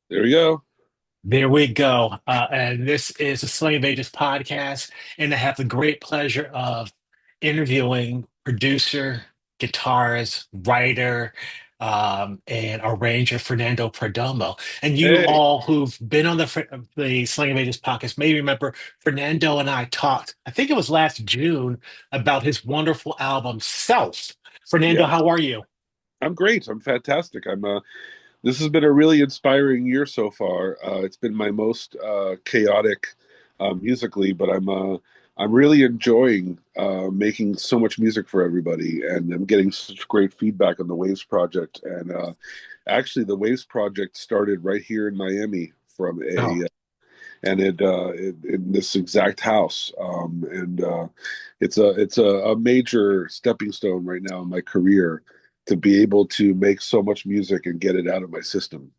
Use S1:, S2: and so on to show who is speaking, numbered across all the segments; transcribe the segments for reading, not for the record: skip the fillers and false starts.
S1: There we go.
S2: There we go. And this is the Sling of Ages podcast. And I have the great pleasure of interviewing producer, guitarist, writer, and arranger Fernando Perdomo. And you
S1: Hey,
S2: all who've been on the Sling of Ages podcast may remember Fernando and I talked, I think it was last June, about his wonderful album, Self. Fernando,
S1: yeah,
S2: how are you?
S1: I'm great. I'm fantastic. This has been a really inspiring year so far. It's been my most chaotic musically, but I'm really enjoying making so much music for everybody, and I'm getting such great feedback on the Waves project. And actually, the Waves project started right here in Miami from
S2: Oh.
S1: a and in this exact house. And it's a major stepping stone right now in my career to be able to make so much music and get it out of my system.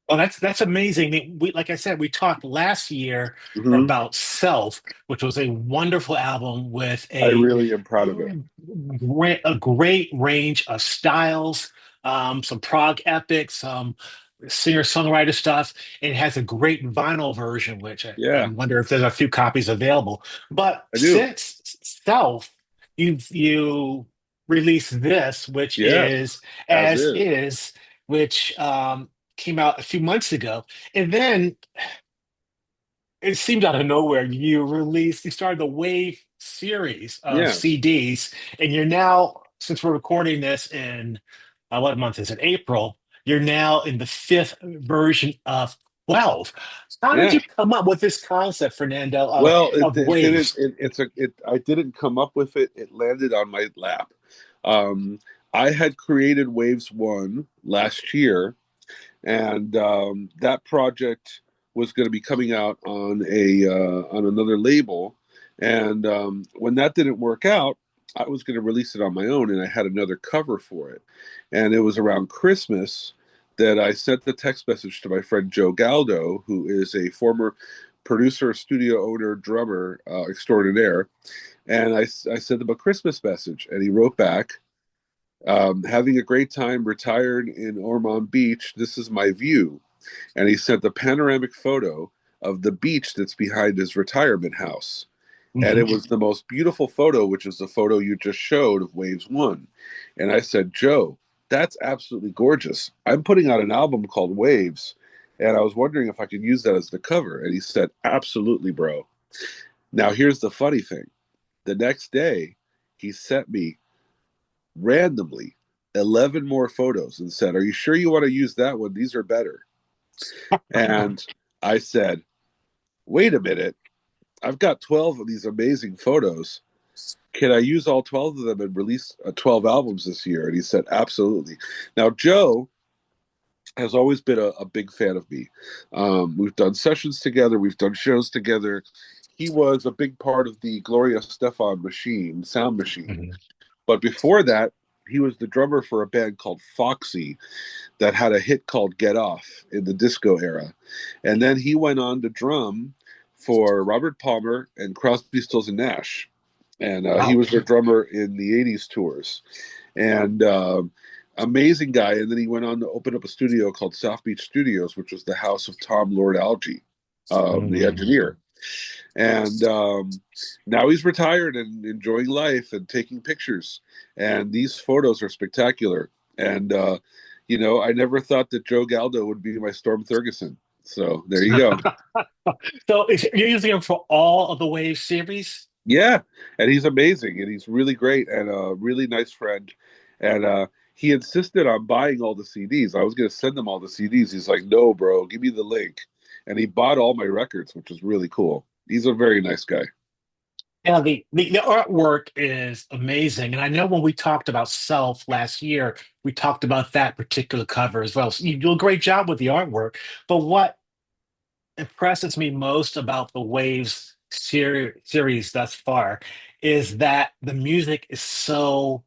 S2: Well, that's amazing. I mean, like I said, we talked last year
S1: Hmm.
S2: about Self, which was a wonderful album with
S1: I really am proud of it.
S2: a great range of styles, some prog epics, some singer-songwriter stuff. It has a great vinyl version, which I
S1: Yeah,
S2: wonder if there's a few copies available. But
S1: I do.
S2: since Self, you released this, which
S1: Yes,
S2: is
S1: as
S2: As
S1: is.
S2: Is, which came out a few months ago. And then it seemed out of nowhere. You started the Wave series of
S1: Yes.
S2: CDs, and you're now, since we're recording this in what month is it? April. You're now in the fifth version of 12. How did
S1: Yeah.
S2: you come up with this concept, Fernando, of,
S1: Well,
S2: of
S1: it didn't.
S2: waves?
S1: I didn't come up with it. It landed on my lap. Um, I had created Waves One last year, and that project was going to be coming out on another label. And when that didn't work out, I was going to release it on my own, and I had another cover for it. And it was around Christmas that I sent the text message to my friend Joe Galdo, who is a former producer, studio owner, drummer extraordinaire. And I sent him a Christmas message, and he wrote back, having a great time, retired in Ormond Beach. This is my view. And he sent a panoramic photo of the beach that's behind his retirement house. And it
S2: Mhm.
S1: was the most beautiful photo, which is the photo you just showed of Waves One. And I said, Joe, that's absolutely gorgeous. I'm putting out an album called Waves, and I was wondering if I could use that as the cover. And he said, absolutely, bro. Now, here's the funny thing. The next day, he sent me randomly 11 more photos and said, are you sure you want to use that one? These are better. And I said, wait a minute. I've got 12 of these amazing photos. Can I use all 12 of them and release 12 albums this year? And he said, absolutely. Now, Joe has always been a big fan of me. We've done sessions together, we've done shows together. He was a big part of the Gloria Stefan machine, sound machine.
S2: Mhm.
S1: But before that, he was the drummer for a band called Foxy that had a hit called Get Off in the disco era. And then he went on to drum for Robert Palmer and Crosby, Stills and Nash. And he
S2: Wow.
S1: was their drummer in the 80s tours. And amazing guy. And then he went on to open up a studio called South Beach Studios, which was the house of Tom Lord Alge, the
S2: Mhm.
S1: engineer. And now he's retired and enjoying life and taking pictures. And these photos are spectacular. And I never thought that Joe Galdo would be my Storm Thurgeson. So there you go.
S2: You're using them for all of the Wave series?
S1: Yeah, and he's amazing, and he's really great, and a really nice friend. And he insisted on buying all the CDs. I was going to send him all the CDs. He's like, "No, bro, give me the link." And he bought all my records, which was really cool. He's a very nice guy.
S2: Yeah, the artwork is amazing. And I know when we talked about Self last year, we talked about that particular cover as well. So you do a great job with the artwork. But what impresses me most about the Waves series thus far is that the music is so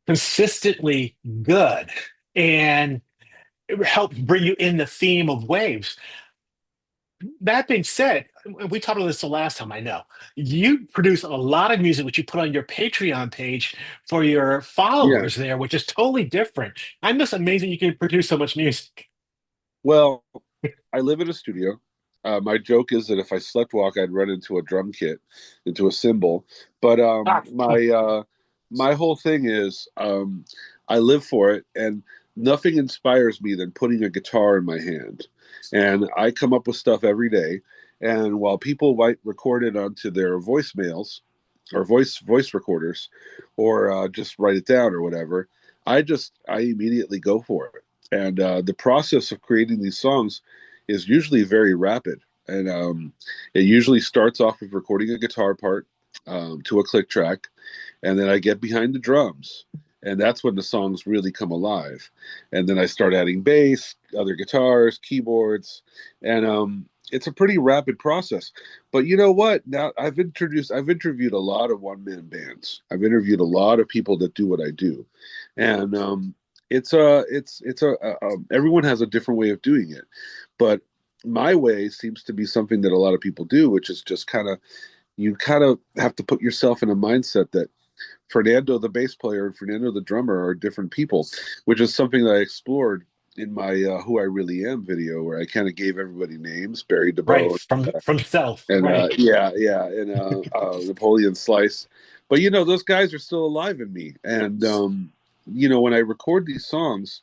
S2: consistently good and it helps bring you in the theme of Waves. That being said, we talked about this the last time, I know. You produce a lot of music, which you put on your Patreon page for your
S1: Yeah.
S2: followers there, which is totally different. I'm just amazing you can produce so much music.
S1: Well, I live in a studio. My joke is that if I slept walk, I'd run into a drum kit, into a cymbal. But
S2: Ah,
S1: my whole thing is I live for it, and nothing inspires me than putting a guitar in my hand. And I come up with stuff every day. And while people might record it onto their voicemails or voice recorders, or just write it down or whatever, I immediately go for it. And the process of creating these songs is usually very rapid. And it usually starts off with recording a guitar part to a click track, and then I get behind the drums, and that's when the songs really come alive. And then I start adding bass, other guitars, keyboards, and it's a pretty rapid process. But you know what? Now I've interviewed a lot of one man bands. I've interviewed a lot of people that do what I do, and everyone has a different way of doing it, but my way seems to be something that a lot of people do, which is just kind of have to put yourself in a mindset that Fernando the bass player and Fernando the drummer are different people, which is something that I explored in my "Who I Really Am" video, where I kind of gave everybody names: Barry
S2: right,
S1: DeBose
S2: from self,
S1: and
S2: right.
S1: and Napoleon Slice. But you know, those guys are still alive in me, and when I record these songs,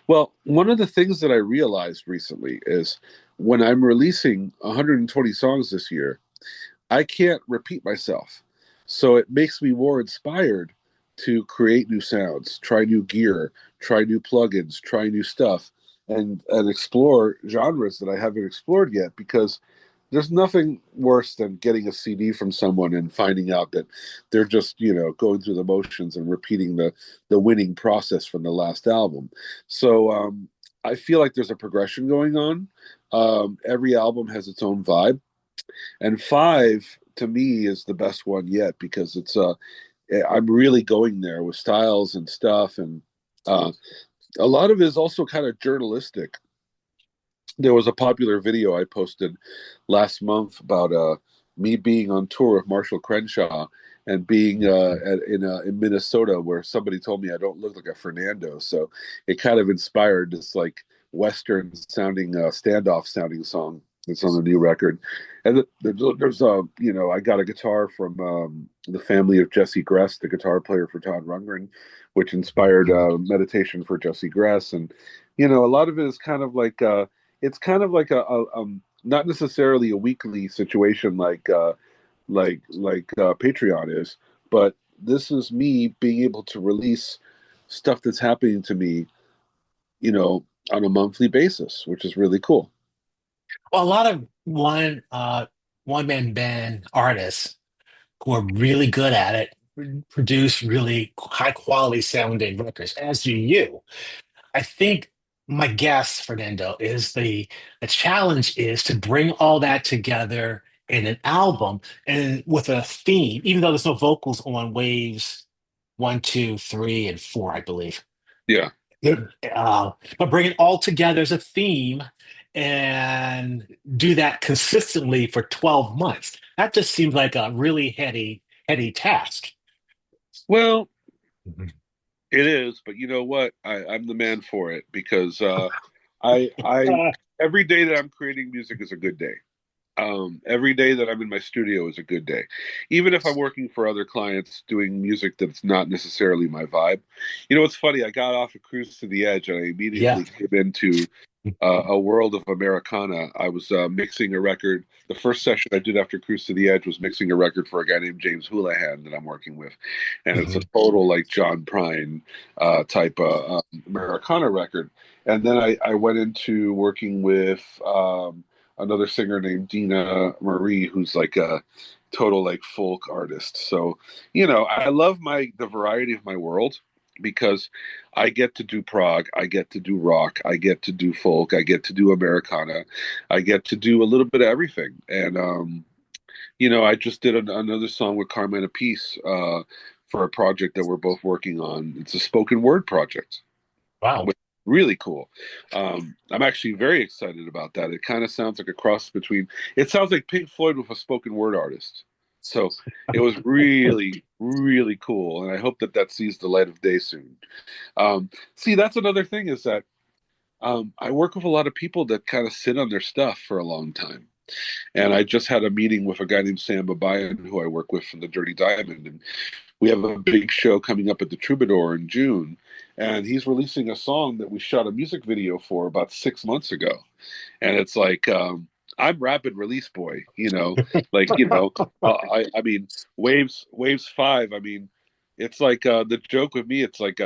S1: well, one of the things that I realized recently is when I'm releasing 120 songs this year, I can't repeat myself. So it makes me more inspired to create new sounds, try new gear, try new plugins, try new stuff, and explore genres that I haven't explored yet, because there's nothing worse than getting a CD from someone and finding out that they're just, going through the motions and repeating the winning process from the last album. So I feel like there's a progression going on. Every album has its own vibe, and five to me is the best one yet, because I'm really going there with styles and stuff, and uh, a lot of it is also kind of journalistic. There was a popular video I posted last month about me being on tour with Marshall Crenshaw and being in Minnesota, where somebody told me I don't look like a Fernando. So it kind of inspired this like Western sounding standoff sounding song that's on the new record. And there's I got a guitar from the family of Jesse Gress, the guitar player for Todd Rundgren, which inspired meditation for Jesse Gress. And a lot of it is kind of like it's kind of like not necessarily a weekly situation like Patreon is, but this is me being able to release stuff that's happening to me, you know, on a monthly basis, which is really cool.
S2: Well, a lot of one man band artists who are really good at it produce really high quality sounding records, as do you. I think my guess, Fernando, is the challenge is to bring all that together in an album and with a theme, even though there's no vocals on waves one, two, three, and four, I believe.
S1: Yeah.
S2: But bring it all together as a theme and do that consistently for 12 months. That just seems like a really heady task.
S1: Well,
S2: Mhm.
S1: it is, but you know what? I'm the man for it, because I every day that I'm creating music is a good day. Every day that I'm in my studio is a good day, even if I'm working for other clients doing music that's not necessarily my vibe. It's funny. I got off of Cruise to the Edge and I
S2: Yeah.
S1: immediately came into a world of Americana. I was mixing a record. The first session I did after Cruise to the Edge was mixing a record for a guy named James Houlihan that I'm working with, and it's a
S2: Mhm.
S1: total like John Prine type Americana record. And then I went into working with another singer named Dina Marie, who's like a total like folk artist. So I love the variety of my world, because I get to do prog, I get to do rock, I get to do folk, I get to do Americana, I get to do a little bit of everything. And I just did another song with Carmine Appice for a project that we're both working on. It's a spoken word project.
S2: Wow.
S1: Really cool. I'm actually very excited about that. It kind of sounds like a cross between. It sounds like Pink Floyd with a spoken word artist. So it was really, really cool, and I hope that that sees the light of day soon. See, that's another thing is that I work with a lot of people that kind of sit on their stuff for a long time. And I just had a meeting with a guy named Sam Babayan, who I work with from the Dirty Diamond, and we have a big show coming up at the Troubadour in June, and he's releasing a song that we shot a music video for about 6 months ago. And it's like, I'm rapid release boy, I mean, Waves 5. I mean, it's like the joke with me. It's like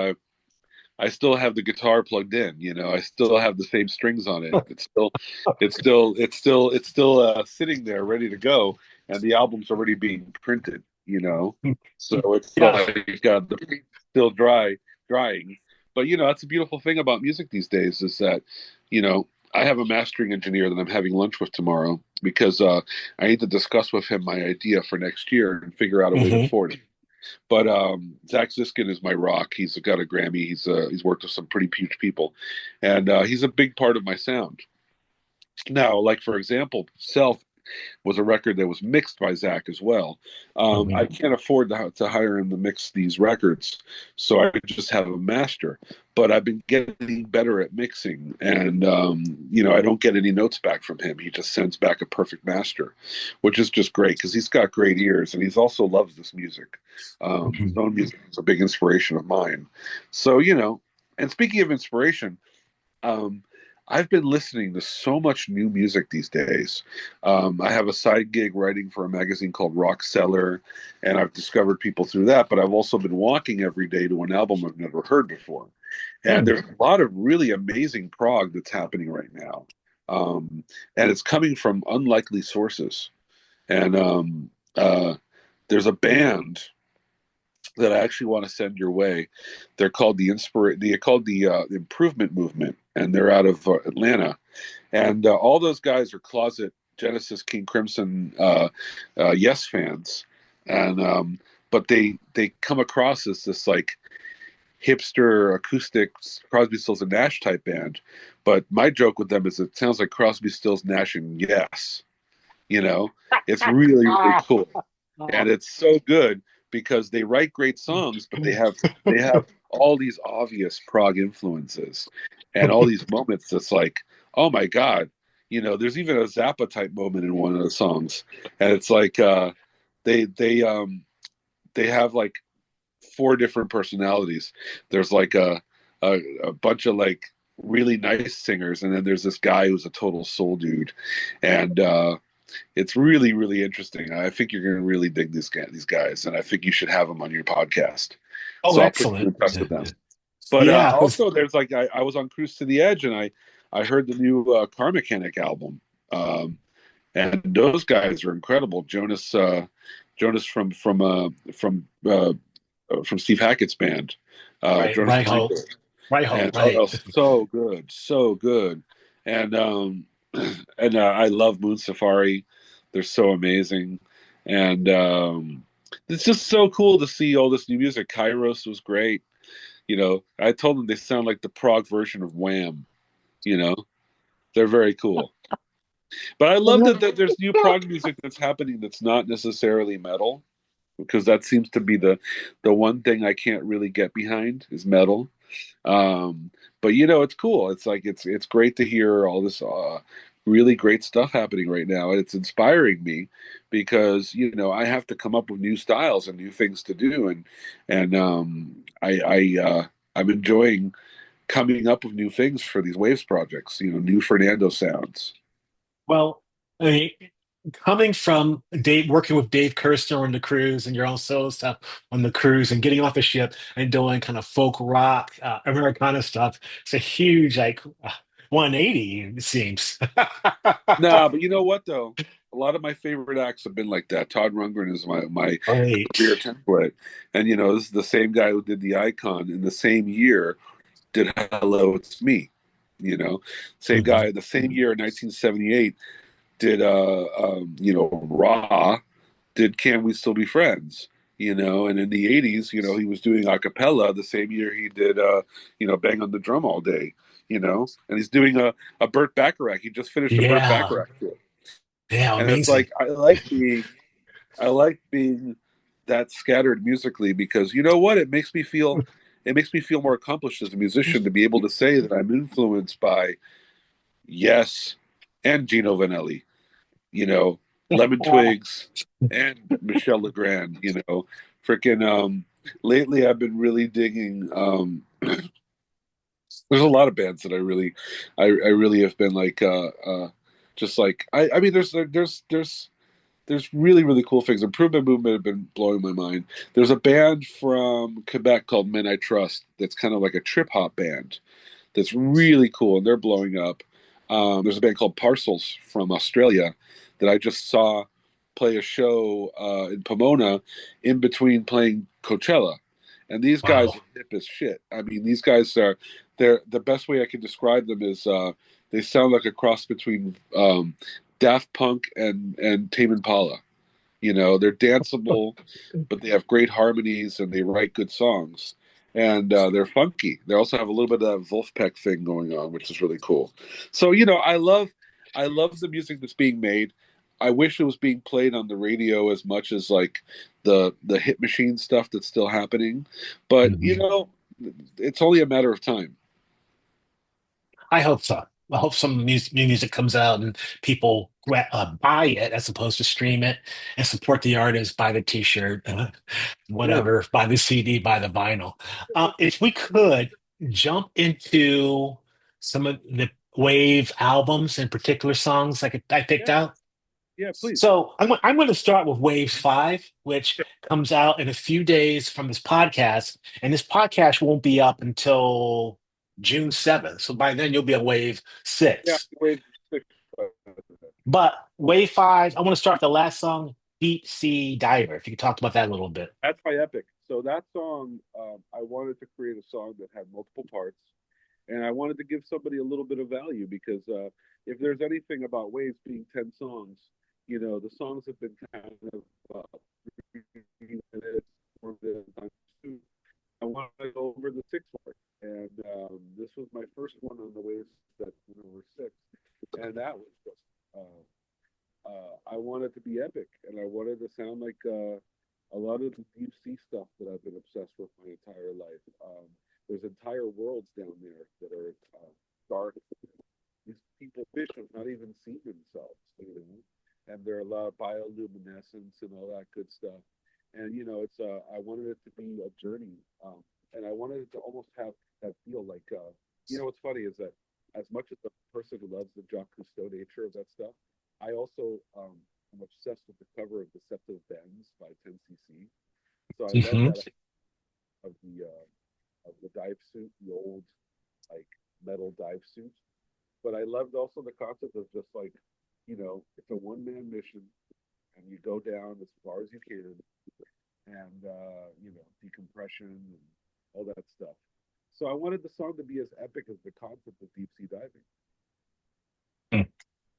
S1: I still have the guitar plugged in. I still have the same strings on it. It's still sitting there ready to go, and the album's already being printed. So it's
S2: Yeah.
S1: like the paint's still drying. But that's a beautiful thing about music these days is that I have a mastering engineer that I'm having lunch with tomorrow because I need to discuss with him my idea for next year and figure out a way to
S2: Hmm.
S1: afford it. But Zach Ziskin is my rock. He's got a Grammy. He's worked with some pretty huge people, and he's a big part of my sound. Now, like for example, Self was a record that was mixed by Zach as well. I
S2: Hmm.
S1: can't afford to hire him to mix these records, so I just have a master. But I've been getting better at mixing, and I don't get any notes back from him. He just sends back a perfect master, which is just great because he's got great ears, and he's also loves this music. His
S2: Hmm.
S1: own music is a big inspiration of mine. So and speaking of inspiration, um, I've been listening to so much new music these days. I have a side gig writing for a magazine called Rock Cellar, and I've discovered people through that. But I've also been walking every day to an album I've never heard before. And there's a lot of really amazing prog that's happening right now. Um, and it's coming from unlikely sources. And there's a band that I actually want to send your way. They're called the Improvement Movement, and they're out of Atlanta. And all those guys are closet Genesis, King Crimson, Yes fans, and but they come across as this like hipster acoustic Crosby, Stills and Nash type band. But my joke with them is it sounds like Crosby, Stills, Nash and Yes. You know, it's really really cool and it's so good because they write great songs, but they have all these obvious prog influences and all these moments that's like, oh my god, there's even a Zappa type moment in one of the songs, and it's like they they um they have like four different personalities. There's like a bunch of like really nice singers, and then there's this guy who's a total soul dude, and it's really, really interesting. I think you're going to really dig these guys, and I think you should have them on your podcast.
S2: Oh,
S1: So I'll put you
S2: excellent.
S1: in touch with them. But
S2: Yeah, because
S1: also, there's like I was on Cruise to the Edge, and I heard the new Car Mechanic album, and those guys are incredible. Jonas from Steve Hackett's band,
S2: right,
S1: Jonas
S2: right
S1: Blanco,
S2: ho, right ho,
S1: and oh,
S2: right.
S1: so good, so good, and I love Moon Safari. They're so amazing, and it's just so cool to see all this new music. Kairos was great. I told them they sound like the prog version of Wham. You know, they're very cool. But I love that there's new prog music that's happening that's not necessarily metal because that seems to be the one thing I can't really get behind is metal. But it's cool. It's like it's great to hear all this really great stuff happening right now, and it's inspiring me because I have to come up with new styles and new things to do, and I'm enjoying coming up with new things for these Waves projects. New Fernando sounds.
S2: Well, I mean, coming from Dave, working with Dave Kirshner on the cruise and your own solo stuff on the cruise and getting off the ship and doing kind of folk rock, Americana stuff, it's a huge 180, it seems.
S1: Nah, but you know what though? A lot of my favorite acts have been like that. Todd Rundgren is my
S2: Right.
S1: career template, and this is the same guy who did the Icon in the same year did Hello, It's Me. Same
S2: Mhm.
S1: guy the same year in 1978 did Raw did Can We Still Be Friends? And in the 80s, he was doing a cappella the same year he did, Bang on the Drum All Day, and he's doing a Burt Bacharach. He just finished a Burt
S2: Yeah.
S1: Bacharach tour.
S2: Yeah.
S1: And it's
S2: Amazing.
S1: like, I like being that scattered musically because you know what? It makes me feel more accomplished as a musician to be able to say that I'm influenced by Yes and Gino Vanelli, you know, Lemon Twigs and Michelle Legrand, freaking lately I've been really digging there's a lot of bands that I really have been like just like I mean there's really really cool things. Improvement Movement have been blowing my mind. There's a band from Quebec called Men I Trust that's kind of like a trip hop band that's really cool, and they're blowing up. There's a band called Parcels from Australia that I just saw play a show in Pomona in between playing Coachella, and these guys
S2: Wow.
S1: are hip as shit. I mean, these guys are they're the best way I can describe them is they sound like a cross between Daft Punk and Tame Impala. They're danceable, but they have great harmonies and they write good songs. And they're funky. They also have a little bit of that Wolfpack thing going on, which is really cool. So, I love the music that's being made. I wish it was being played on the radio as much as like the hit machine stuff that's still happening. But
S2: Mhm.
S1: it's only a matter of time.
S2: I hope so. I hope some new music comes out and people buy it as opposed to stream it and support the artist, buy the T-shirt,
S1: Yeah.
S2: whatever, buy the CD, buy the vinyl. If we could jump into some of the Wave albums and particular songs I picked
S1: Yeah.
S2: out.
S1: Yeah, please.
S2: So I'm going to start with Waves 5, which comes out in a few days from this podcast. And this podcast won't be up until June 7th. So by then you'll be on Wave
S1: Yeah,
S2: 6.
S1: wait.
S2: But Wave 5, I want to start the last song, Deep Sea Diver. If you could talk about that a little bit.
S1: That's my epic. So that song, I wanted to create a song that had multiple parts, and I wanted to give somebody a little bit of value because if there's anything about Waves being 10 songs, the songs have been kind of 3 minutes, 4 minutes. I wanted to go over the sixth part, and this was my first one on the Waves that were six, and that was just. I wanted to be epic, and I wanted to sound like a lot of the deep sea stuff that I've been obsessed with my entire life. There's entire worlds down there that are dark. These people fish have not even seen themselves, and there are a lot of bioluminescence and all that good stuff. And it's I wanted it to be a journey, and I wanted it to almost have that feel like what's funny is that as much as the person who loves the Jacques Cousteau nature of that stuff, I also am obsessed with the cover of Deceptive Bends by 10cc. So I love
S2: Hmm.
S1: that of the dive suit, the old like metal dive suit. But I loved also the concept of just like, it's a one man mission and you go down as far as you can and decompression and all that stuff. So I wanted the song to be as epic as the concept of deep sea diving.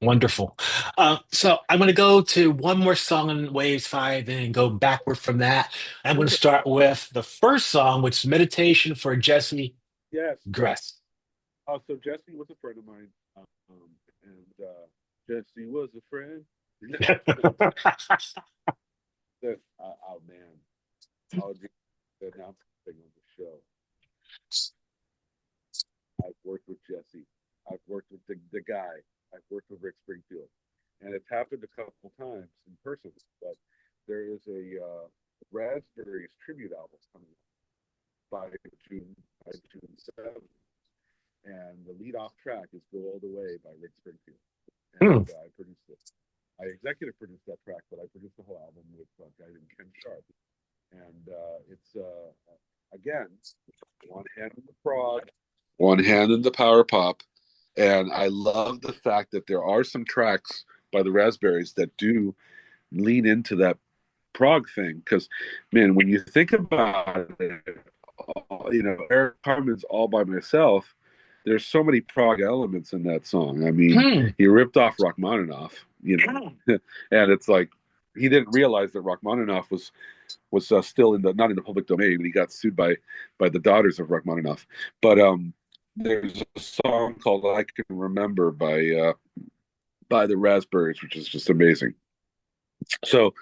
S2: Wonderful. So I'm going to go to one more song on Waves 5 and go backward from that. I'm going to
S1: Perfect.
S2: start with the first song, which is Meditation for Jesse
S1: Yes.
S2: Gress.
S1: So Jesse was a friend of mine, and Jesse was a friend. Oh man, I'll just announce something on the show. I've worked with Jesse. I've worked with the guy. I've worked with Rick Springfield, and it's happened a couple times in person. But there is a Raspberries tribute album coming by June by June 7th, and the lead off track is "Go All the Way" by Rick Springfield,
S2: Hmm.
S1: and I produced it. I executive produced that track, but I produced the whole album with a guy named Ken Sharp, and it's again one hand in the prog, one hand in the power pop, and I love the fact that there are some tracks by the Raspberries that do lean into that prog thing. Because, man, when you think about it, Eric Carmen's "All by Myself." There's so many prog elements in that song. I mean,
S2: Hmm.
S1: he ripped off Rachmaninoff, and it's like, he didn't realize that Rachmaninoff was still in the not in the public domain, and he got sued by the daughters of Rachmaninoff. But there's a song called "I Can Remember" by the Raspberries, which is just amazing. So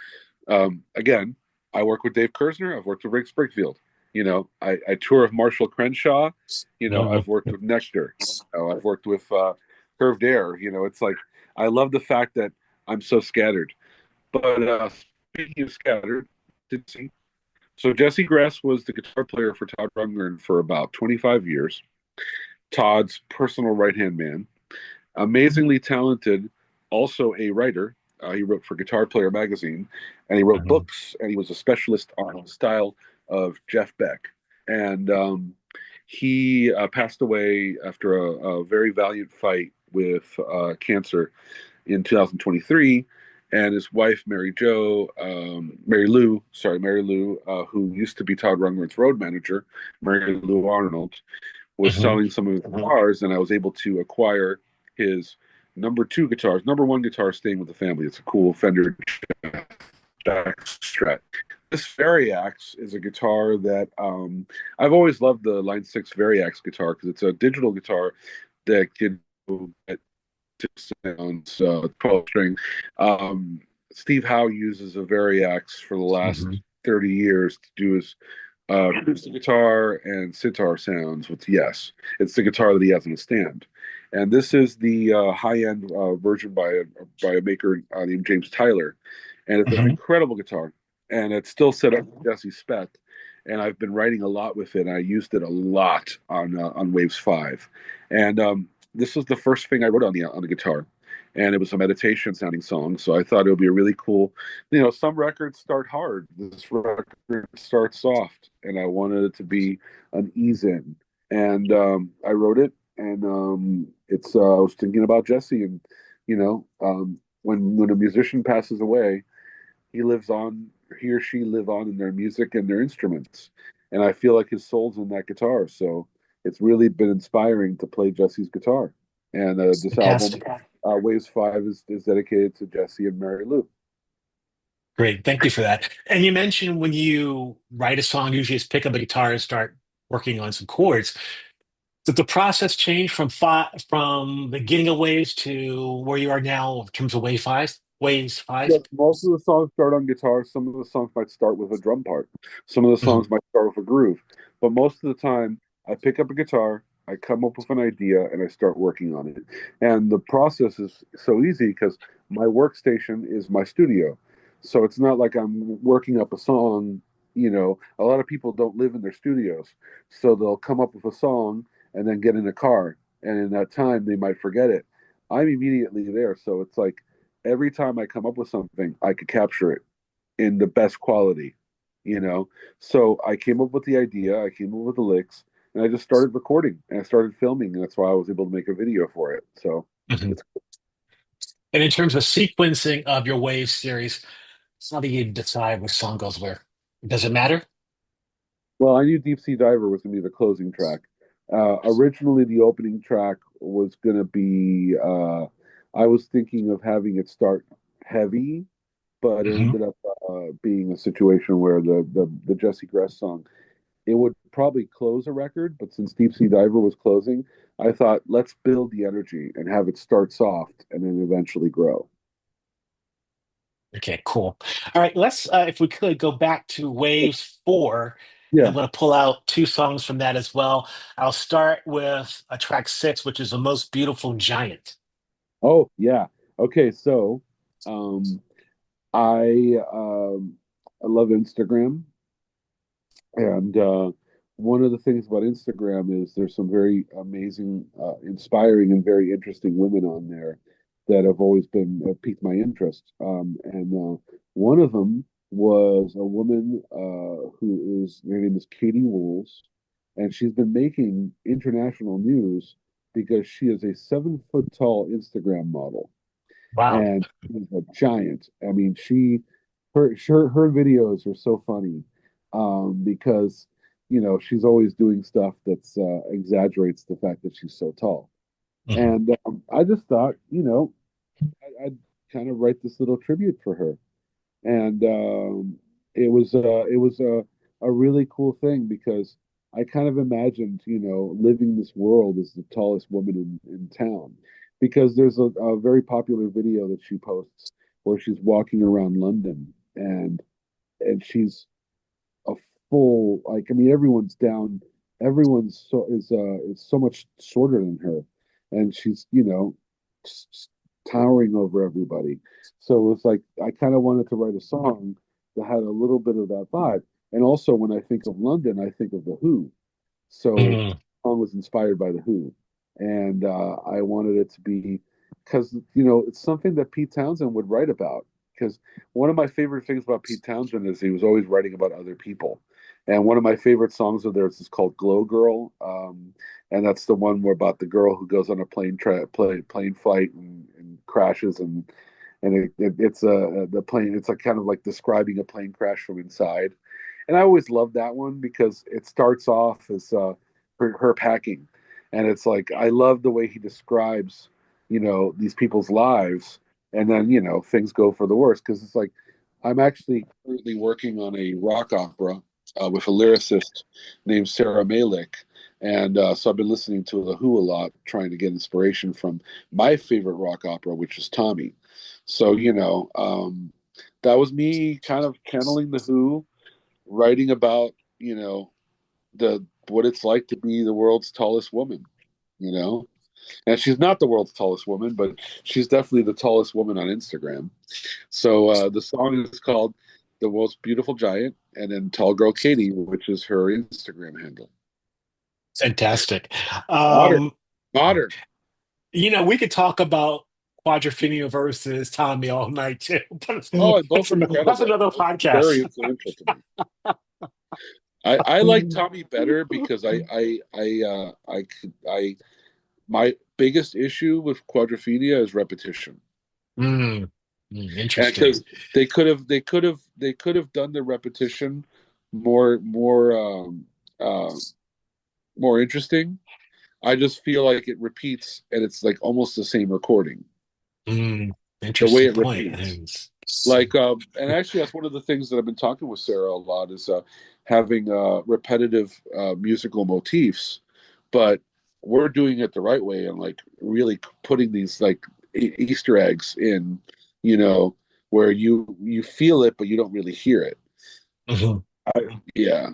S1: again, I work with Dave Kersner. I've worked with Rick Springfield. I tour with Marshall Crenshaw. I've worked with Nectar. I've worked with Curved Air. It's like I love the fact that I'm so scattered. But speaking of scattered, so Jesse Gress was the guitar player for Todd Rundgren for about 25 years. Todd's personal right hand man, amazingly talented, also a writer. He wrote for Guitar Player magazine, and he wrote
S2: Mhm.
S1: books, and he was a specialist on the style of Jeff Beck. And he passed away after a very valiant fight with cancer in 2023. And his wife, Mary Lou, who used to be Todd Rundgren's road manager, Mary Lou Arnold, was
S2: Mhm.
S1: selling some of his guitars, and I was able to acquire his number two guitars. Number one guitar staying with the family. It's a cool Fender Jack Strat. This Variax is a guitar that I've always loved the Line 6 Variax guitar because it's a digital guitar that can get sounds 12 string. Steve Howe uses a Variax for the last
S2: Mhm.
S1: 30 years to do his acoustic guitar and sitar sounds with Yes. It's the guitar that he has in the stand. And this is the high-end version by a maker named James Tyler. And it's an
S2: Mhm.
S1: incredible guitar. And it's still set up with Jesse's spec. And I've been writing a lot with it. And I used it a lot on Waves 5. And this was the first thing I wrote on the guitar. And it was a meditation sounding song. So I thought it would be a really cool. Some records start hard. This record starts soft, and I wanted it to be an ease in. And I wrote it, and it's. I was thinking about Jesse, and when a musician passes away, he lives on. He or she live on in their music and their instruments, and I feel like his soul's in that guitar. So it's really been inspiring to play Jesse's guitar. And this album,
S2: Fantastic.
S1: Waves 5, is dedicated to Jesse and Mary Lou.
S2: Great. Thank you for that. And you mentioned when you write a song, you usually just pick up a guitar and start working on some chords. Did the process change from the beginning of Waves to where you are now in terms of Wave Five? Waves
S1: Yeah,
S2: Five?
S1: most of the songs start on guitar. Some of the songs might start with a drum part. Some of the songs
S2: Mhm.
S1: might start with a groove. But most of the time, I pick up a guitar, I come up with an idea, and I start working on it. And the process is so easy because my workstation is my studio. So it's not like I'm working up a song. A lot of people don't live in their studios. So they'll come up with a song and then get in a car. And in that time, they might forget it. I'm immediately there. So it's like, every time I come up with something, I could capture it in the best quality, you know? So I came up with the idea, I came up with the licks, and I just started recording and I started filming, and that's why I was able to make a video for it. So
S2: Mhm.
S1: it's
S2: And in terms of sequencing of your Waves series, how do you decide which song goes where? Does it matter?
S1: well, I knew Deep Sea Diver was going to be the closing track. Originally, the opening track was going to be, I was thinking of having it start heavy, but it
S2: Mhm.
S1: ended up being a situation where the Jesse Gress song it would probably close a record, but since Deep Sea Diver was closing, I thought let's build the energy and have it start soft and then eventually grow.
S2: Okay, cool. All right, let's, if we could, go back to Waves 4, and I'm
S1: Yeah.
S2: going to pull out two songs from that as well. I'll start with track 6, which is The Most Beautiful Giant.
S1: Oh, yeah. Okay, so um, I I love Instagram, and one of the things about Instagram is there's some very amazing, inspiring, and very interesting women on there that have always been piqued my interest. And one of them was a woman who is her name is Katie Wools, and she's been making international news because she is a 7 foot tall Instagram model
S2: Wow.
S1: and she's a giant. I mean, her videos are so funny because she's always doing stuff that's exaggerates the fact that she's so tall.
S2: Mhm.
S1: And I just thought, I'd kind of write this little tribute for her. and it was a really cool thing because I kind of imagined, living this world as the tallest woman in town, because there's a very popular video that she posts where she's walking around London, and she's a full, like, I mean, everyone's down, everyone's is so much shorter than her, and she's, towering over everybody. So it's like I kind of wanted to write a song that had a little bit of that vibe. And also, when I think of London, I think of the Who. So
S2: Mm,
S1: the song was inspired by the Who, and I wanted it to be, because it's something that Pete Townsend would write about. Because one of my favorite things about Pete Townsend is he was always writing about other people, and one of my favorite songs of theirs is called "Glow Girl," and that's the one where about the girl who goes on a plane flight and crashes, and it's the plane. It's like kind of like describing a plane crash from inside, and I always loved that one because it starts off as her packing, and it's like I love the way he describes, these people's lives, and then things go for the worse because it's like I'm actually currently working on a rock opera with a lyricist named Sarah Malik. And so I've been listening to The Who a lot, trying to get inspiration from my favorite rock opera, which is Tommy. So, that was me kind of channeling The Who, writing about the what it's like to be the world's tallest woman, you know and she's not the world's tallest woman, but she's definitely the tallest woman on Instagram. So the song is called "The Most Beautiful Giant," and then "Tall Girl Katie," which is her Instagram handle.
S2: fantastic.
S1: Modern.
S2: Um,
S1: Modern.
S2: we could talk about Quadrophenia versus Tommy all night too. But
S1: Oh, and both
S2: that's
S1: incredible,
S2: another
S1: both very
S2: podcast.
S1: influential to me. I like Tommy better because my biggest issue with Quadrophenia is repetition.
S2: Mm,
S1: And
S2: interesting.
S1: because they could have done the repetition more more interesting. I just feel like it repeats, and it's like almost the same recording,
S2: Mm,
S1: the way
S2: interesting
S1: it
S2: point.
S1: repeats. Like, and actually, that's one of the things that I've been talking with Sarah a lot is having repetitive musical motifs, but we're doing it the right way and like really putting these like Easter eggs in, you know, where you feel it but you don't really hear it.
S2: Mhm.
S1: Yeah,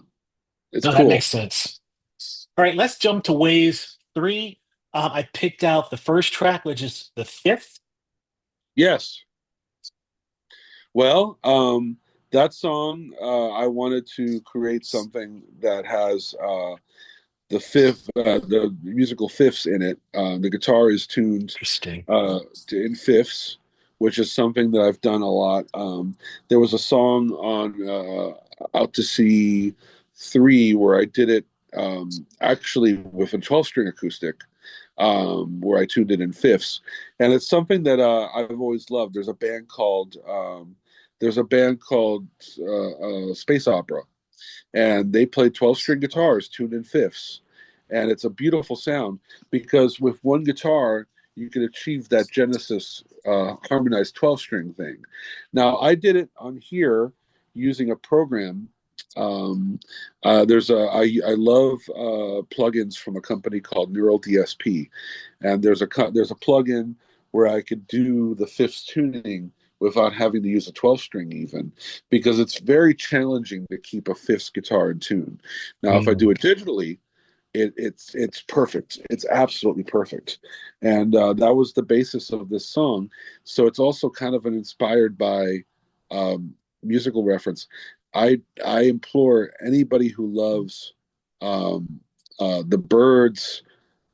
S1: it's
S2: No, that
S1: cool.
S2: makes sense. All right, let's jump to Waves 3. I picked out the first track, which is the fifth.
S1: Yes. Well, that song, I wanted to create something that has the musical fifths in it. The guitar is tuned
S2: Interesting.
S1: in fifths, which is something that I've done a lot. There was a song on Out to Sea 3 where I did it actually with a 12-string acoustic, where I tuned it in fifths, and it's something that I've always loved. There's a band called Space Opera, and they play 12-string guitars tuned in fifths, and it's a beautiful sound because with one guitar you can achieve that Genesis harmonized 12-string thing. Now I did it on here using a program. I love plugins from a company called Neural DSP, and there's a plugin where I could do the fifths tuning without having to use a 12-string even, because it's very challenging to keep a fifths guitar in tune. Now, if I
S2: Mm,
S1: do it digitally, it's perfect. It's absolutely perfect, and that was the basis of this song. So it's also kind of an inspired by musical reference. I implore anybody who loves um, the Birds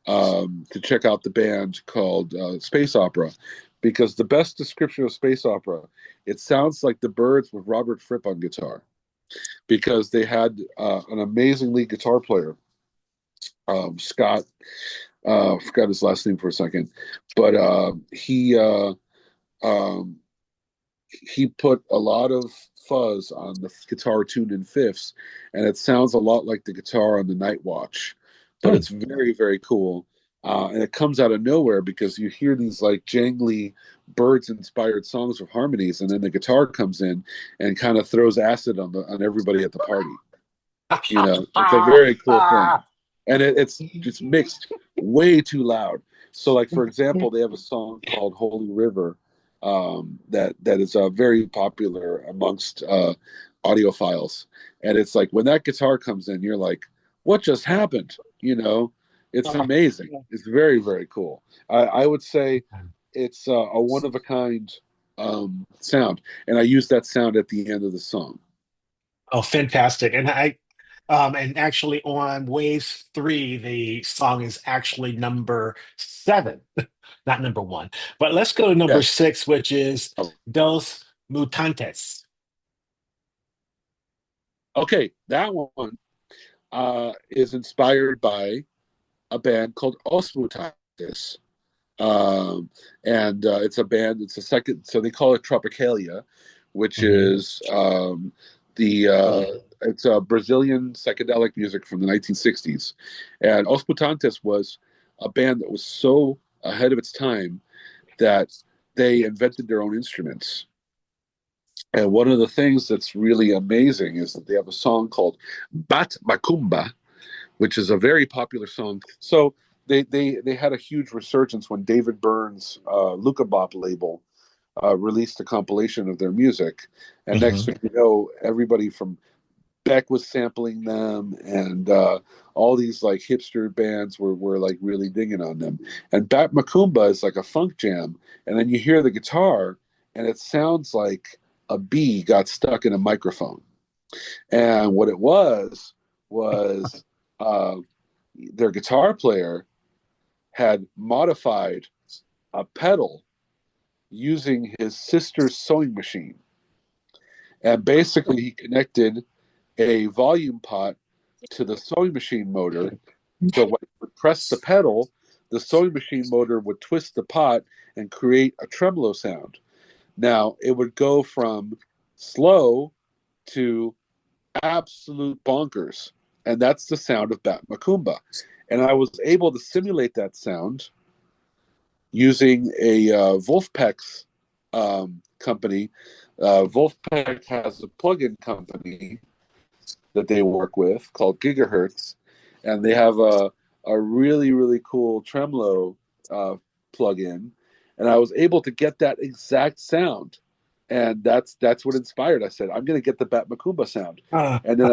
S1: to check out the band called Space Opera, because the best description of space opera, it sounds like the Birds with Robert Fripp on guitar, because they had an amazing lead guitar player, Scott. Forgot his last name for a second, but um, he put a lot of fuzz on the guitar tuned in fifths, and it sounds a lot like the guitar on the Night Watch, but
S2: hmm.
S1: it's very, very cool. And it comes out of nowhere because you hear these like jangly birds inspired songs with harmonies, and then the guitar comes in and kind of throws acid on the on everybody at the party. You know, it's a very cool thing, and it's just mixed way too loud. So, like for example, they have a song called "Holy River" that is very popular amongst audiophiles, and it's like when that guitar comes in, you're like, "What just happened?" You know, it's amazing. It's very very cool. I would say it's a one of a kind sound, and I use that sound at the end of the song.
S2: Oh, fantastic. And actually on Waves 3, the song is actually number 7, not number 1. But let's go to number
S1: Yes.
S2: 6, which is Dos Mutantes.
S1: Okay, that one is inspired by a band called Osmutantes. Um, and it's a band, it's a second, so they call it Tropicalia, which
S2: Mhm.
S1: is it's a Brazilian psychedelic music from the 1960s. And Os Mutantes was a band that was so ahead of its time that they invented their own instruments. And one of the things that's really amazing is that they have a song called Bat Macumba, which is a very popular song. So they had a huge resurgence when David Byrne's Luca Bop label released a compilation of their music, and next
S2: Mhm.
S1: thing you know, everybody from Beck was sampling them, and all these like hipster bands were like really digging on them. And Bat Macumba is like a funk jam, and then you hear the guitar, and it sounds like a bee got stuck in a microphone. And what it was uh, their guitar player had modified a pedal using his sister's sewing machine. And basically, he connected a volume pot to the sewing machine motor. So when it would press the pedal, the sewing machine motor would twist the pot and create a tremolo sound. Now, it would go from slow to absolute bonkers. And that's the sound of Bat Macumba. And I was able to simulate that sound using a Wolfpack's company. Wolfpack has a plugin company that they work with called Gigahertz, and they have a really really cool tremolo uh, plugin, and I was able to get that exact sound, and that's what inspired. I said I'm going to get the Bat Macumba sound,
S2: Uh,
S1: and then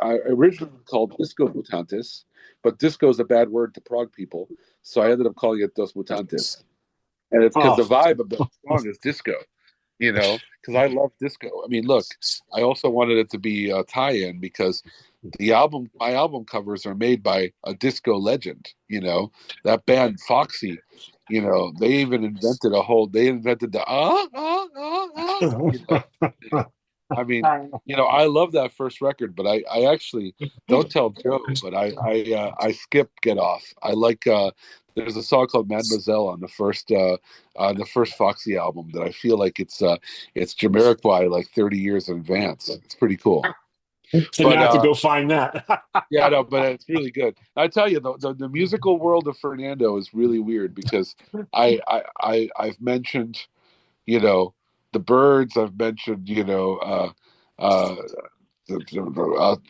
S1: I originally called Disco Mutantes, but disco is a bad word to prog people, so I ended up calling it Dos Mutantes, and it's because
S2: oh,
S1: the vibe of the song is disco, because I love disco. I mean, look, I also wanted it to be a tie-in because my album covers are made by a disco legend. That band Foxy. They even invented they invented the you know. I mean, I love that first record, but I actually don't tell Joe, but I skip Get Off. I like there's a song called Mademoiselle on the first Foxy album that I feel like it's Jamiroquai like 30 years in advance. It's pretty cool.
S2: so now
S1: But
S2: I have to go find that.
S1: yeah, no, but it's really good. I tell you, the musical world of Fernando is really weird because I've mentioned you know the birds. I've mentioned uh, the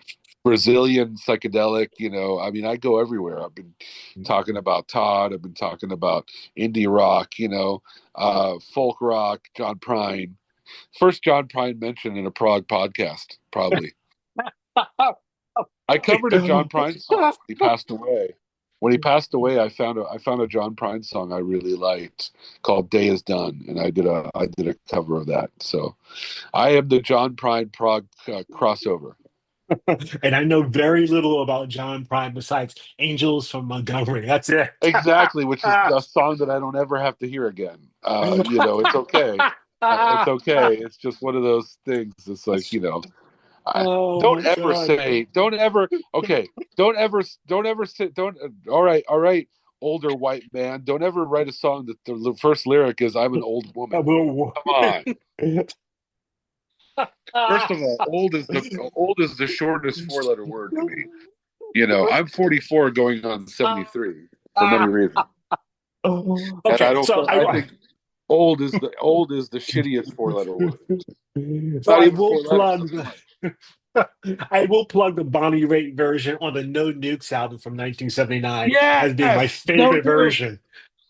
S1: Brazilian psychedelic. I mean, I go everywhere. I've been talking about Todd. I've been talking about indie rock. Folk rock. John Prine. First John Prine mentioned in a prog podcast, probably. I covered a John Prine song when he passed away. When he passed away, I found a John Prine song I really liked called "Day Is Done," and I did a cover of that. So I am the John Prine prog crossover.
S2: And I know very little about John Prine besides Angels from Montgomery. That's it.
S1: Exactly, which is a song that I don't ever have to hear again. It's okay. It's okay. It's just one of those things. It's like
S2: Oh
S1: don't
S2: my
S1: ever
S2: God.
S1: say, don't ever. Okay, don't ever say, don't. All right, older white man. Don't ever write a song that the first lyric is "I'm an old woman." Come on. First of all, old is the shortest four-letter word to me. I'm 44 going on 73. for many
S2: Ah,
S1: reasons. And
S2: okay,
S1: I don't.
S2: so
S1: I think old is the shittiest four-letter word. Not
S2: I
S1: even
S2: will
S1: four letters. So
S2: plug
S1: come on.
S2: I will plug the Bonnie Raitt version on the No Nukes album from 1979 as being my
S1: Yes, no
S2: favorite
S1: nukes.
S2: version.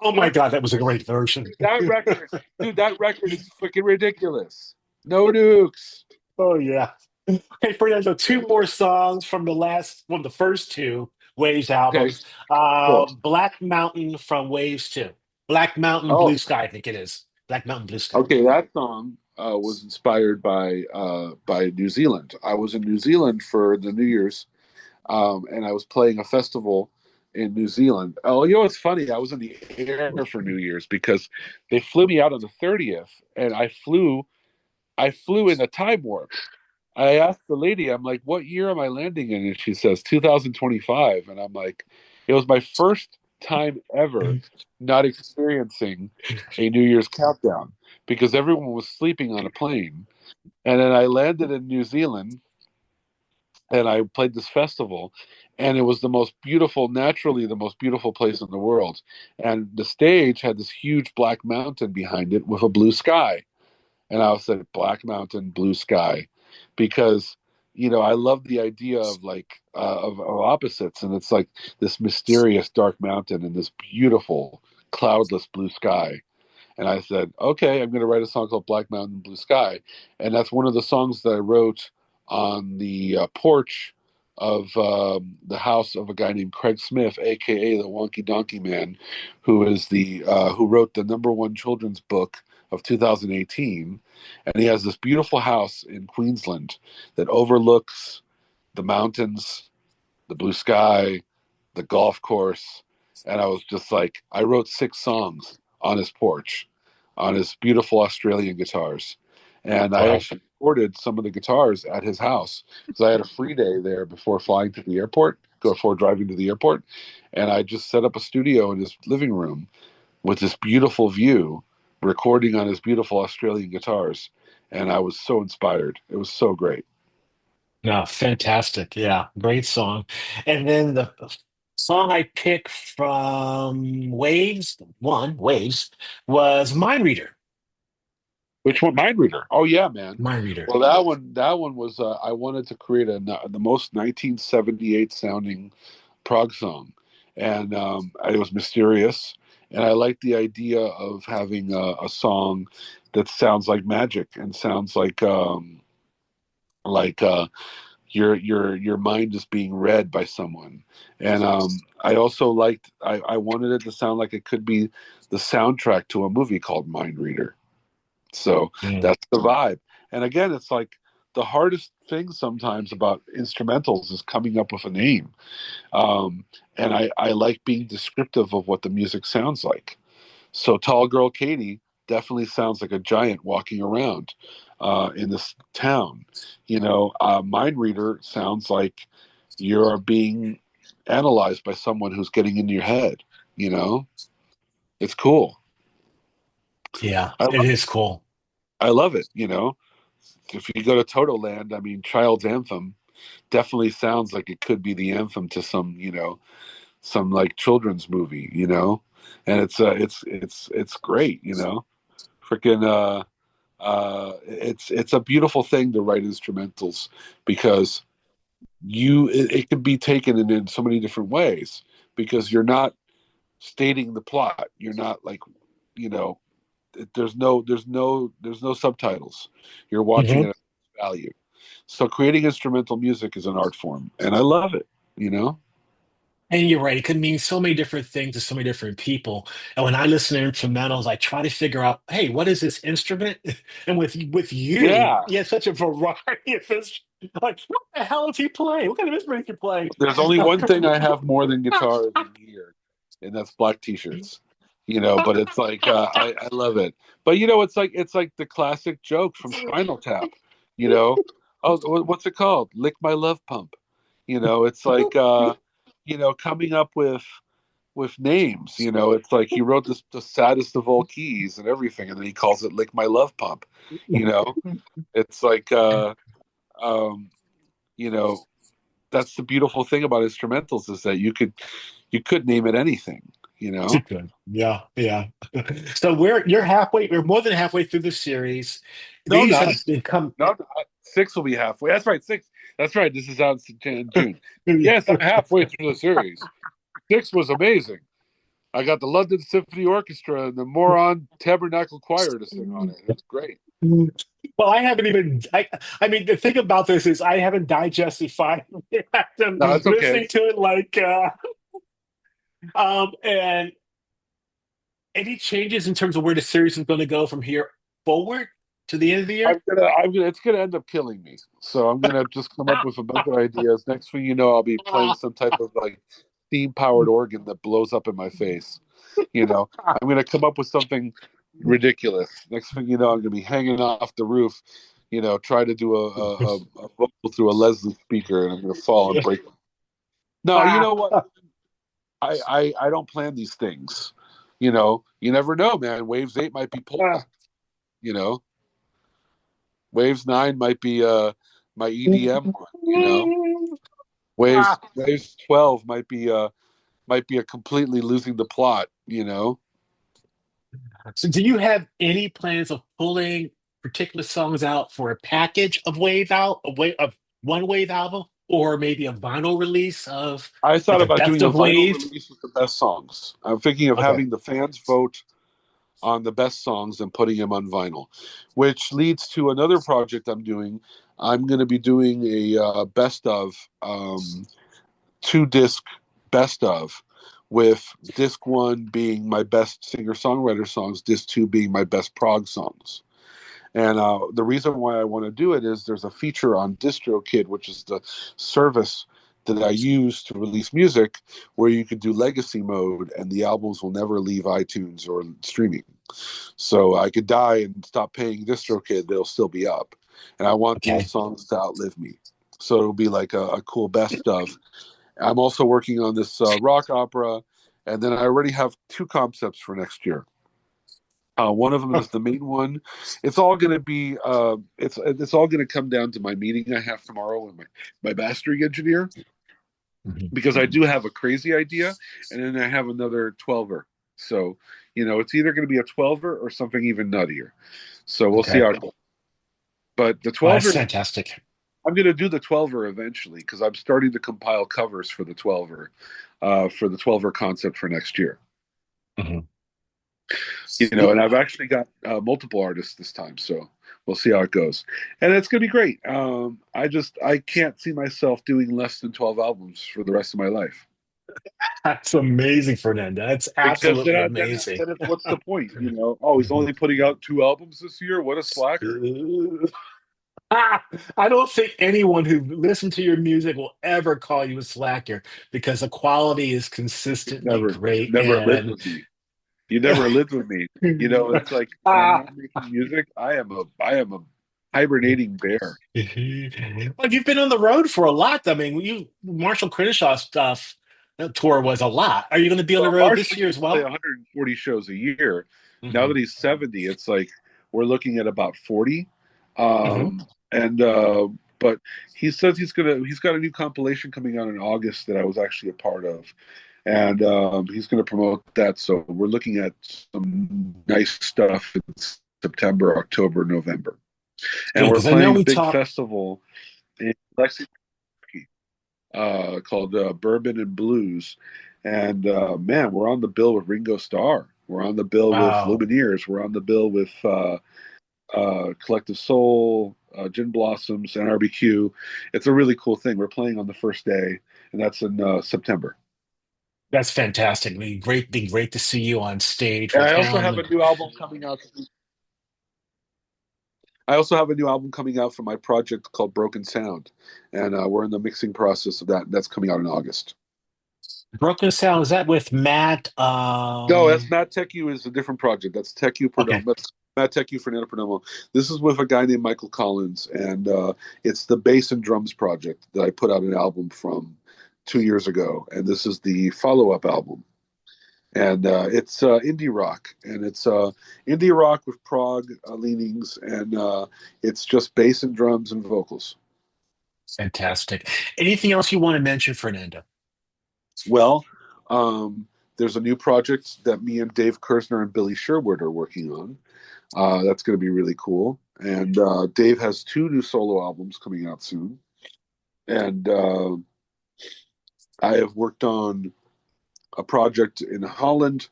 S2: Oh my
S1: That's
S2: God, that was a great version.
S1: that record, dude. That record is freaking ridiculous. No nukes.
S2: Oh yeah. Okay, Fernando, two more songs from the first two Waves
S1: Okay,
S2: albums.
S1: cool.
S2: Black Mountain from Waves 2. Black Mountain
S1: Oh,
S2: Blue Sky, I think it is. Black Mountain Blue Sky.
S1: okay. That song was inspired by New Zealand. I was in New Zealand for the New Year's, and I was playing a festival in New Zealand. Oh, you know what's funny? I was in the air for New Year's because they flew me out on the 30th, and I flew in a time warp. I asked the lady, I'm like, what year am I landing in? And she says 2025. And I'm like, it was my first time ever not experiencing a New Year's countdown because everyone was sleeping on a plane. And then I landed in New Zealand and I played this festival. And it was the most beautiful, naturally, the most beautiful place in the world. And the stage had this huge black mountain behind it with a blue sky. And I said Black Mountain, Blue Sky, because I love the idea of like of opposites, and it's like this mysterious dark mountain and this beautiful cloudless blue sky. And I said, okay, I'm going to write a song called Black Mountain, Blue Sky, and that's one of the songs that I wrote on the porch of the house of a guy named Craig Smith, aka the Wonky Donkey Man, who wrote the number one children's book of 2018, and he has this beautiful house in Queensland that overlooks the mountains, the blue sky, the golf course. And I was just like, I wrote 6 songs on his porch, on his beautiful Australian guitars. And I
S2: Wow.
S1: actually recorded some of the guitars at his house because I had a free day there before flying to the airport, before driving to the airport. And I just set up a studio in his living room with this beautiful view, recording on his beautiful Australian guitars. And I was so inspired. It was so great.
S2: No, fantastic. Yeah, great song. And then the song I picked from Waves, was Mind Reader.
S1: Which one? Mind Reader. Oh yeah, man.
S2: Mind Reader.
S1: Well, that one was. I wanted to create the most 1978 sounding prog song, and it was mysterious, and I liked the idea of having a song that sounds like magic and sounds like your mind is being read by someone, and I also liked. I wanted it to sound like it could be the soundtrack to a movie called Mind Reader. So
S2: Mm.
S1: that's the vibe. And again, it's like the hardest thing sometimes about instrumentals is coming up with a name. And I like being descriptive of what the music sounds like. So Tall Girl Katie definitely sounds like a giant walking around in this town. Mind Reader sounds like you're being analyzed by someone who's getting into your head. You know, it's cool.
S2: Yeah,
S1: I
S2: it
S1: love
S2: is cool.
S1: I love it. If you go to Toto Land, I mean, Child's Anthem definitely sounds like it could be the anthem to some like children's movie. And it's great. Freaking it's a beautiful thing to write instrumentals because it can be taken in so many different ways because you're not stating the plot. You're not like you know there's no subtitles. You're watching it
S2: Hmm.
S1: at value. So creating instrumental music is an art form, and I love it. You know?
S2: And you're right, it could mean so many different things to so many different people. And when I listen to instrumentals, I try to figure out, hey, what is this instrument? And with you,
S1: Yeah.
S2: you have such a variety of instruments. Like, what the hell is he playing? What kind of instrument is he playing?
S1: There's only one thing I have more than guitars in here, and that's black t-shirts. But it's like I love it. But it's like the classic joke from Spinal Tap. You know, oh, what's it called? Lick my love pump. It's like coming up with names. It's like he wrote this the saddest of all keys and everything, and then he calls it "Lick My Love Pump." You know, it's like um, you know that's the beautiful thing about instrumentals is that you could You could name it anything, you know.
S2: Good. Yeah, yeah. So you're halfway, you're more than halfway through the series.
S1: No,
S2: These
S1: not
S2: have become
S1: no, not. Six will be halfway. That's right, six. That's right. This is out in June. Yes, I'm halfway through the series. Six was amazing. I got the London Symphony Orchestra and the Moron Tabernacle Choir to sing on it. It's great.
S2: well, I haven't even I mean the thing about this is I haven't digested five after
S1: No, it's okay.
S2: listening to it and any changes in terms of where the series is going to go from here forward to the end of the year?
S1: It's gonna end up killing me. So I'm gonna just come up with a bunch of ideas. Next thing you know, I'll be playing some type of like steam powered organ that blows up in my face. You know, I'm gonna come up with something ridiculous. Next thing you know, I'm gonna be hanging off the roof. You know, try to do a vocal through a Leslie speaker, and I'm gonna fall and break. No, you know what? I don't plan these things. You know, you never know, man. Waves 8 might be polka. You know, Waves 9 might be my EDM one. You know, Waves 12 might be a completely losing the plot. You know,
S2: So, do you have any plans of pulling particular songs out for a package of one wave album, or maybe a vinyl release of
S1: I thought
S2: like a
S1: about
S2: best
S1: doing a
S2: of
S1: vinyl
S2: wave?
S1: release with the best songs. I'm thinking of
S2: Okay.
S1: having the fans vote on the best songs and putting them on vinyl, which leads to another project I'm doing. I'm going to be doing a best of 2 disc best of, with disc one being my best singer songwriter songs, disc two being my best prog songs. And the reason why I want to do it is there's a feature on DistroKid, which is the service that I use to release music, where you could do legacy mode and the albums will never leave iTunes or streaming. So I could die and stop paying DistroKid, they'll still be up. And I want these
S2: Okay.
S1: songs to outlive me. So it'll be like a cool best of. I'm also working on this rock opera, and then I already have 2 concepts for next year. One of them is the main one. It's all going to be it's all going to come down to my meeting I have tomorrow with my mastering engineer,
S2: Mhm.
S1: because I do have a crazy idea, and then I have another 12er. So you know, it's either going to be a 12er or something even nuttier. So we'll see
S2: Okay.
S1: how it goes. But the
S2: Oh, that's
S1: 12er,
S2: fantastic.
S1: I'm going to do the 12er eventually, because I'm starting to compile covers for the 12er concept for next year.
S2: Mhm.
S1: You know, and I've actually got multiple artists this time, so we'll see how it goes, and it's gonna be great. I can't see myself doing less than 12 albums for the rest of my life,
S2: That's amazing, Fernando. That's
S1: because
S2: absolutely amazing.
S1: what's the point? You know, oh, he's only putting out 2 albums this year. What a slacker!
S2: Ah, I don't think anyone who listened to your music will ever call you a slacker because the quality is consistently
S1: You've
S2: great.
S1: never lived
S2: And
S1: with me. You never lived with me. You know, it's like when I'm
S2: ah,
S1: not making music, I am a hibernating bear.
S2: well, you've been on the road for a lot. I mean, you Marshall Crenshaw stuff that tour was a lot. Are you going to be on the
S1: Well,
S2: road this
S1: Marshall
S2: year
S1: used
S2: as
S1: to play
S2: well?
S1: 140 shows a year. Now
S2: Hmm.
S1: that he's 70, it's like we're looking at about 40.
S2: Hmm.
S1: And but he says he's got a new compilation coming out in August that I was actually a part of, and he's gonna promote that. So we're looking at some nice stuff in September, October, November,
S2: Good,
S1: and we're
S2: because I know
S1: playing a
S2: we
S1: big
S2: talked.
S1: festival in Lexington called Bourbon and Blues. And man, we're on the bill with Ringo Starr. We're on the bill with
S2: Wow,
S1: Lumineers. We're on the bill with Collective Soul, Gin Blossoms, and RBQ. It's a really cool thing. We're playing on the first day, and that's in September.
S2: that's fantastic. Be great to see you on stage
S1: And
S2: with
S1: I also
S2: him.
S1: have a new album coming out. I also have a new album coming out from my project called Broken Sound, and we're in the mixing process of that. That's coming out in August.
S2: Broken Sound, is that with Matt?
S1: No, that's not Tech U is a different project. That's Tech U Perdomo.
S2: Okay.
S1: That's not Tech U Fernando Perdomo. This is with a guy named Michael Collins, and it's the bass and drums project that I put out an album from 2 years ago, and this is the follow-up album. And it's indie rock, and it's indie rock with prog leanings, and it's just bass and drums and vocals.
S2: Fantastic. Anything else you want to mention, Fernando?
S1: Well, There's a new project that me and Dave Kersner and Billy Sherwood are working on. That's going to be really cool. And Dave has two new solo albums coming out soon. And I have worked on a project in Holland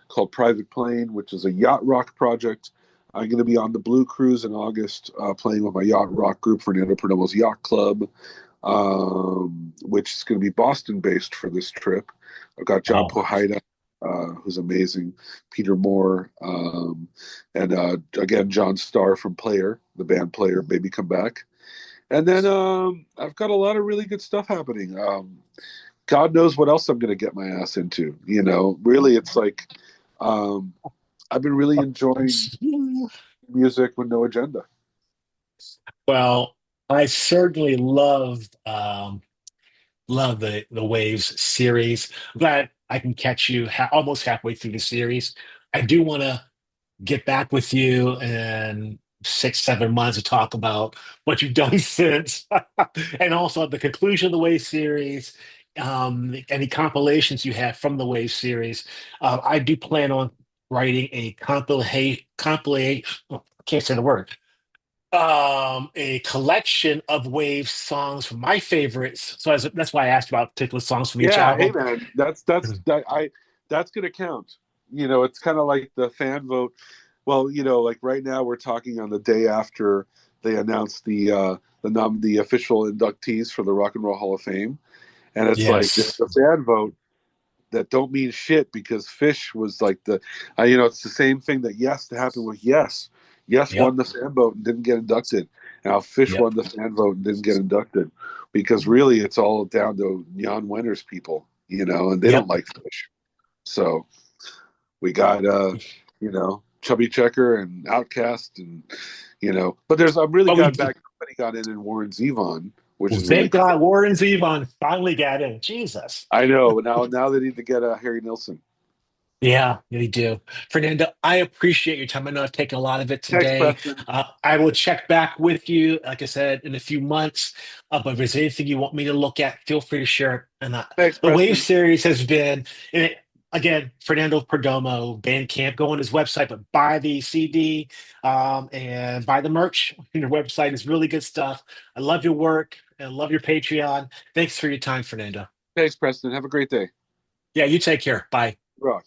S1: called Private Plane, which is a yacht rock project. I'm going to be on the Blue Cruise in August, playing with my yacht rock group, Fernando Perdomo's Yacht Club, which is going to be Boston based for this trip. I've got John
S2: Wow.
S1: Pohida, who's amazing, Peter Moore, and again, John Starr from Player, the band Player, Baby Come Back. And then I've got a lot of really good stuff happening. God knows what else I'm going to get my ass into. Really, it's like um, I've been really enjoying music with no agenda.
S2: Well, I certainly love the Waves series. I'm glad I can catch you almost halfway through the series. I do want to get back with you in 6, 7 months to talk about what you've done since, and also at the conclusion of the Wave series, any compilations you have from the Wave series. I do plan on writing a compilation. Oh, I can't say the word. A collection of Wave songs from my favorites. So that's why I asked about particular songs from each
S1: Yeah, hey
S2: album.
S1: man, that's gonna count. It's kind of like the fan vote. Well, like right now we're talking on the day after they announced the official inductees for the Rock and Roll Hall of Fame, and it's like there's
S2: Yes.
S1: the fan vote that don't mean shit because Fish was like it's the same thing that Yes happened with Yes. Yes won
S2: Yep.
S1: the fan vote and didn't get inducted. Now Fish
S2: Yep.
S1: won the fan vote and didn't get inducted because really it's all down to Jan Wenner's people, and they don't
S2: Yep.
S1: like Fish. So we got Chubby Checker and Outcast and but I'm really
S2: But
S1: glad
S2: we
S1: Bad Company got in Warren Zevon, which
S2: Well,
S1: is really
S2: thank
S1: cool.
S2: God Warren Zevon finally got in. Jesus.
S1: I know. Now they need to get Harry Nilsson.
S2: Yeah, you do. Fernando, I appreciate your time. I know I've taken a lot of it
S1: Thanks,
S2: today.
S1: Preston.
S2: I will check back with you, like I said, in a few months. But if there's anything you want me to look at, feel free to share it. And
S1: Thanks,
S2: the Wave
S1: Preston.
S2: series has been, and again, Fernando Perdomo, Bandcamp, go on his website, but buy the CD and buy the merch. Your website is really good stuff. I love your work and I love your Patreon. Thanks for your time, Fernando.
S1: Thanks, Preston. Have a great day.
S2: Yeah, you take care. Bye.
S1: Rock.